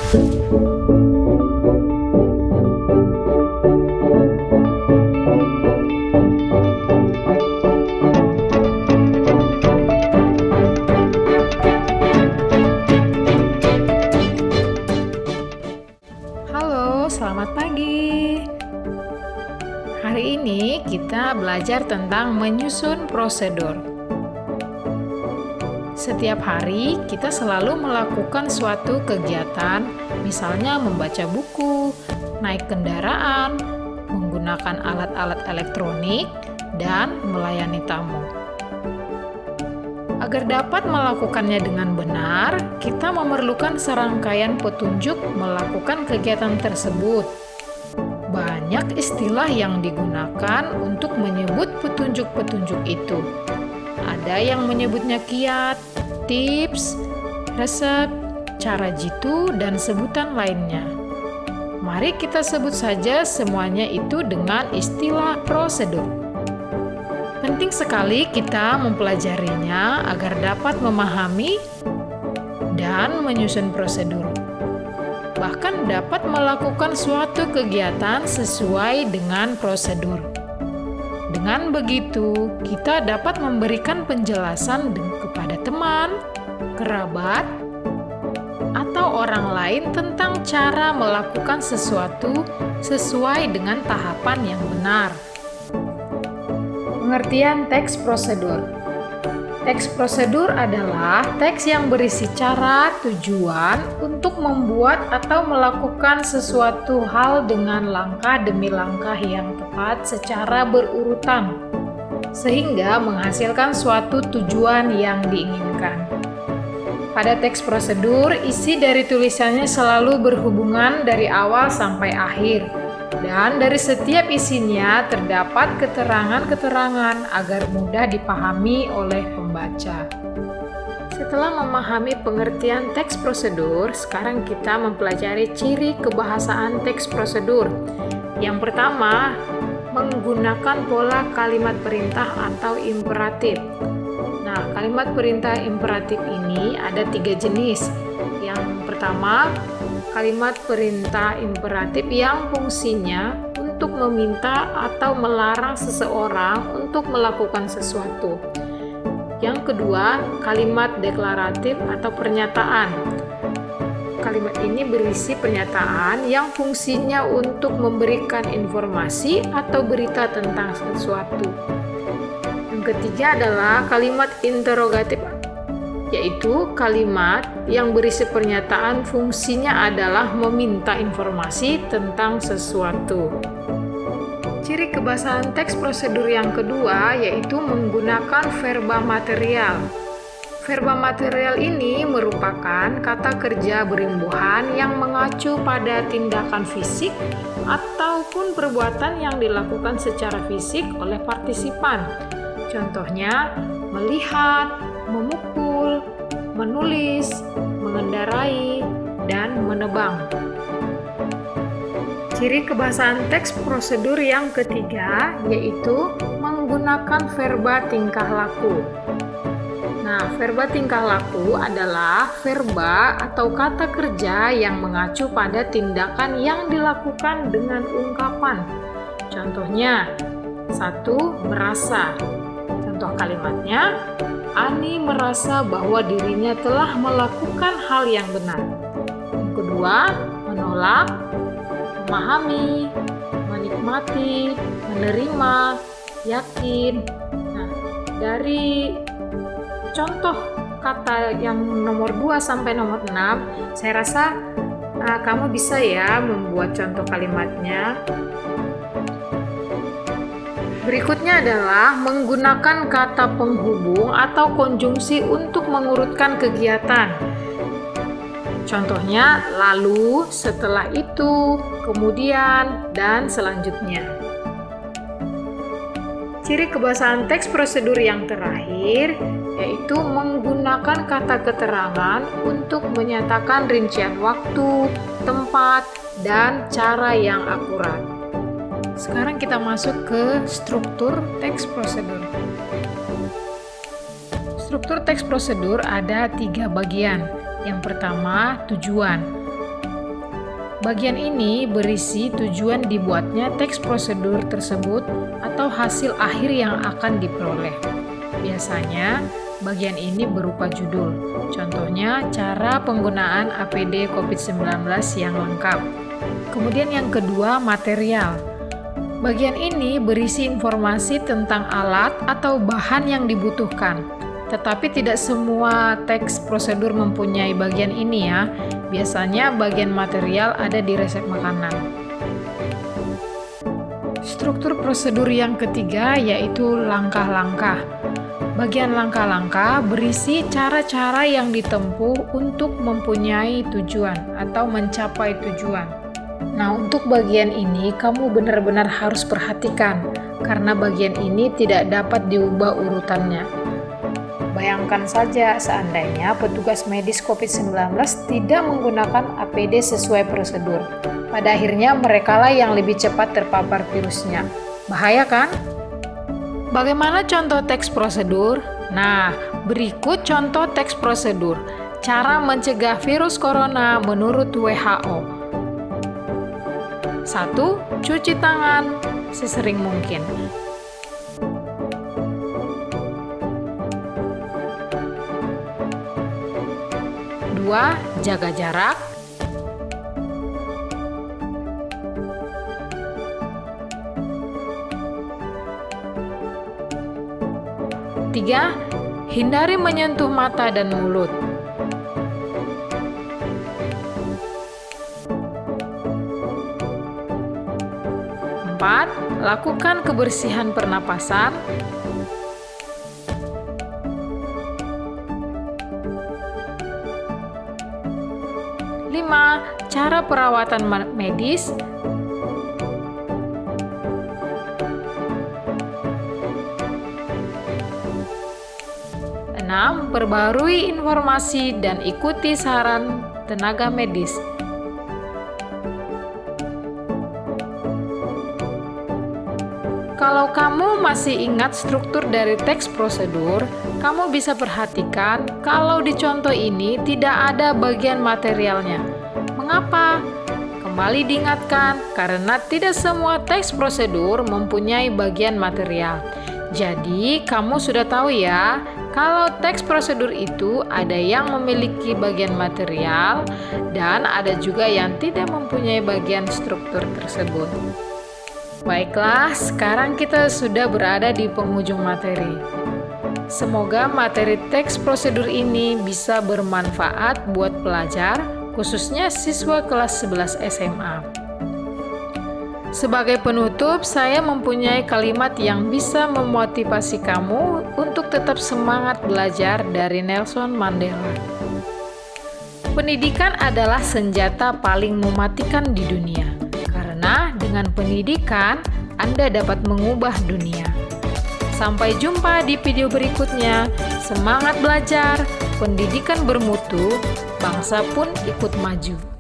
Halo, selamat pagi. Hari ini kita belajar tentang menyusun prosedur. Setiap hari kita selalu melakukan suatu kegiatan, misalnya membaca buku, naik kendaraan, menggunakan alat-alat elektronik, dan melayani tamu. Agar dapat melakukannya dengan benar, kita memerlukan serangkaian petunjuk melakukan kegiatan tersebut. Banyak istilah yang digunakan untuk menyebut petunjuk-petunjuk itu. Ada yang menyebutnya kiat, tips, resep, cara jitu, dan sebutan lainnya. Mari kita sebut saja semuanya itu dengan istilah prosedur. Penting sekali kita mempelajarinya agar dapat memahami dan menyusun prosedur. Bahkan dapat melakukan suatu kegiatan sesuai dengan prosedur. Dengan begitu, kita dapat memberikan penjelasan kepada teman, kerabat, atau orang lain tentang cara melakukan sesuatu sesuai dengan tahapan yang benar. Pengertian teks prosedur. Teks prosedur adalah teks yang berisi cara, tujuan untuk membuat atau melakukan sesuatu hal dengan langkah demi langkah yang tepat secara berurutan, sehingga menghasilkan suatu tujuan yang diinginkan. Pada teks prosedur, isi dari tulisannya selalu berhubungan dari awal sampai akhir, dan dari setiap isinya terdapat keterangan-keterangan agar mudah dipahami oleh pembaca. Setelah memahami pengertian teks prosedur, sekarang kita mempelajari ciri kebahasaan teks prosedur. Yang pertama, menggunakan pola kalimat perintah atau imperatif. Nah, kalimat perintah imperatif ini ada 3 jenis. Yang pertama, kalimat perintah imperatif yang fungsinya untuk meminta atau melarang seseorang untuk melakukan sesuatu. Yang kedua, kalimat deklaratif atau pernyataan. Kalimat ini berisi pernyataan yang fungsinya untuk memberikan informasi atau berita tentang sesuatu. Yang ketiga adalah kalimat interrogatif, yaitu kalimat yang berisi pernyataan fungsinya adalah meminta informasi tentang sesuatu. Ciri kebahasaan teks prosedur yang kedua yaitu menggunakan verba material. Verba material ini merupakan kata kerja berimbuhan yang mengacu pada tindakan fisik ataupun perbuatan yang dilakukan secara fisik oleh partisipan. Contohnya, melihat, memukul, menulis, mengendarai, dan menebang. Ciri kebahasaan teks prosedur yang ketiga yaitu menggunakan verba tingkah laku. Nah, verba tingkah laku adalah verba atau kata kerja yang mengacu pada tindakan yang dilakukan dengan ungkapan. Contohnya, 1. Merasa. Contoh kalimatnya, Ani merasa bahwa dirinya telah melakukan hal yang benar. Yang kedua, menolak, memahami, menikmati, menerima, yakin. Nah, dari contoh kata yang nomor 2 sampai nomor 6, saya rasa kamu bisa ya membuat contoh kalimatnya. Berikutnya adalah menggunakan kata penghubung atau konjungsi untuk mengurutkan kegiatan. Contohnya, lalu, setelah itu, kemudian, dan selanjutnya. Ciri kebahasaan teks prosedur yang terakhir yaitu menggunakan kata keterangan untuk menyatakan rincian waktu, tempat, dan cara yang akurat. Sekarang kita masuk ke struktur teks prosedur. Struktur teks prosedur ada 3 bagian. Yang pertama, tujuan. Bagian ini berisi tujuan dibuatnya teks prosedur tersebut atau hasil akhir yang akan diperoleh. Biasanya, bagian ini berupa judul. Contohnya, cara penggunaan APD COVID-19 yang lengkap. Kemudian yang kedua, material. Bagian ini berisi informasi tentang alat atau bahan yang dibutuhkan. Tetapi tidak semua teks prosedur mempunyai bagian ini ya. Biasanya bagian material ada di resep makanan. Struktur prosedur yang ketiga yaitu langkah-langkah. Bagian langkah-langkah berisi cara-cara yang ditempuh untuk mempunyai tujuan atau mencapai tujuan. Nah, untuk bagian ini kamu benar-benar harus perhatikan karena bagian ini tidak dapat diubah urutannya. Bayangkan saja seandainya petugas medis COVID-19 tidak menggunakan APD sesuai prosedur. Pada akhirnya merekalah yang lebih cepat terpapar virusnya. Bahaya kan? Bagaimana contoh teks prosedur? Nah, berikut contoh teks prosedur. Cara mencegah virus corona menurut WHO. 1. Cuci tangan sesering mungkin. 2. Jaga jarak. 3. Hindari menyentuh mata dan mulut. 4. Lakukan kebersihan pernapasan. 5. Cara perawatan medis. 6. Perbarui informasi dan ikuti saran tenaga medis. Kalau kamu masih ingat struktur dari teks prosedur, kamu bisa perhatikan kalau di contoh ini tidak ada bagian materialnya. Mengapa? Kembali diingatkan, karena tidak semua teks prosedur mempunyai bagian material. Jadi, kamu sudah tahu ya, kalau teks prosedur itu ada yang memiliki bagian material dan ada juga yang tidak mempunyai bagian struktur tersebut. Baiklah, sekarang kita sudah berada di penghujung materi. Semoga materi teks prosedur ini bisa bermanfaat buat pelajar, khususnya siswa kelas 11 SMA. Sebagai penutup, saya mempunyai kalimat yang bisa memotivasi kamu untuk tetap semangat belajar dari Nelson Mandela. Pendidikan adalah senjata paling mematikan di dunia. Karena dengan pendidikan, Anda dapat mengubah dunia. Sampai jumpa di video berikutnya. Semangat belajar, pendidikan bermutu, bangsa pun ikut maju.